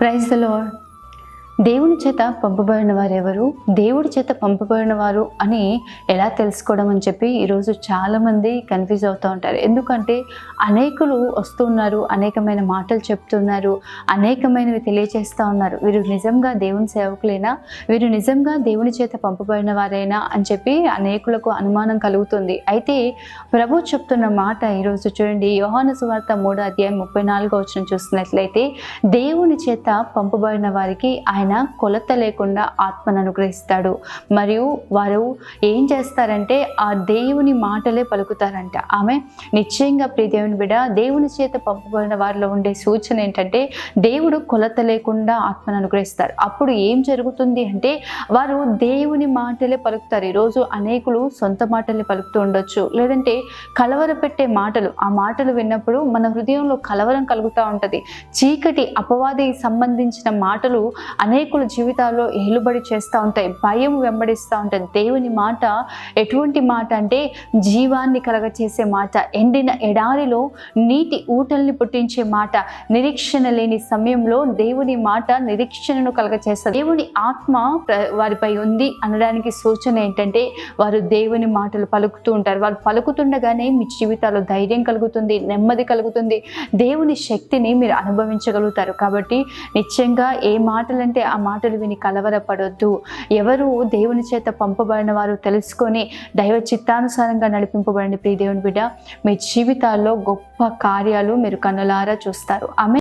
Praise the lord. దేవుని చేత పంపబడిన వారు ఎవరు, దేవుడి చేత పంపబడిన వారు అని ఎలా తెలుసుకోవడం అని చెప్పి ఈరోజు చాలామంది కన్ఫ్యూజ్ అవుతూ ఉంటారు. ఎందుకంటే అనేకులు వస్తున్నారు, అనేకమైన మాటలు చెప్తున్నారు, అనేకమైనవి తెలియజేస్తూ ఉన్నారు. వీరు నిజంగా దేవుని సేవకులేనా, వీరు నిజంగా దేవుని చేత పంపబడిన వారైనా అని చెప్పి అనేకులకు అనుమానం కలుగుతుంది. అయితే ప్రభు చెప్తున్న మాట ఈరోజు చూడండి, యోహాను సువార్త 3:34 చూసినట్లయితే, దేవుని చేత పంపబడిన వారికి ఆయన కొలత లేకుండా ఆత్మను అనుగ్రహిస్తాడు. మరియు వారు ఏం చేస్తారంటే ఆ దేవుని మాటలే పలుకుతారంట. ఆమె నిశ్చయంగా ప్రియ దేవుని బిడ్డ, దేవుని చేత పంపబడిన వారిలో ఉండే సూచన ఏంటంటే దేవుడు కొలత లేకుండా ఆత్మను అనుగ్రహిస్తారు. అప్పుడు ఏం జరుగుతుంది అంటే వారు దేవుని మాటలే పలుకుతారు. ఈరోజు అనేకులు సొంత మాటల్ని పలుకుతూ ఉండొచ్చు, లేదంటే కలవరపెట్టే మాటలు. ఆ మాటలు విన్నప్పుడు మన హృదయంలో కలవరం కలుగుతూ ఉంటుంది. చీకటి అపవాది సంబంధించిన మాటలు అనేకుల జీవితాల్లో ఏలుబడి చేస్తూ ఉంటాయి, భయం వెంబడిస్తూ ఉంటుంది. దేవుని మాట ఎటువంటి మాట అంటే జీవాన్ని కలగచేసే మాట, ఎండిన ఎడారిలో నీటి ఊటల్ని పుట్టించే మాట, నిరీక్షణ లేని సమయంలో దేవుని మాట నిరీక్షణను కలగచేస్తారు. దేవుని ఆత్మ వారిపై ఉంది అనడానికి సూచన ఏంటంటే వారు దేవుని మాటలు పలుకుతూ ఉంటారు. వారు పలుకుతుండగానే మీ జీవితాల్లో ధైర్యం కలుగుతుంది, నెమ్మది కలుగుతుంది, దేవుని శక్తిని మీరు అనుభవించగలుగుతారు. కాబట్టి నిశ్చయంగా ఏ మాటలంటే ఆ మాటలు విని కలవరపడొద్దు. ఎవరు దేవుని చేత పంపబడిన వారు తెలుసుకొని దైవ చిత్తానుసారంగా నడిపింపబడిన ప్రియ దేవుని బిడ్డ, మీ జీవితాల్లో గొప్ప కార్యాలు మీరు కన్నులారా చూస్తారు. ఆమె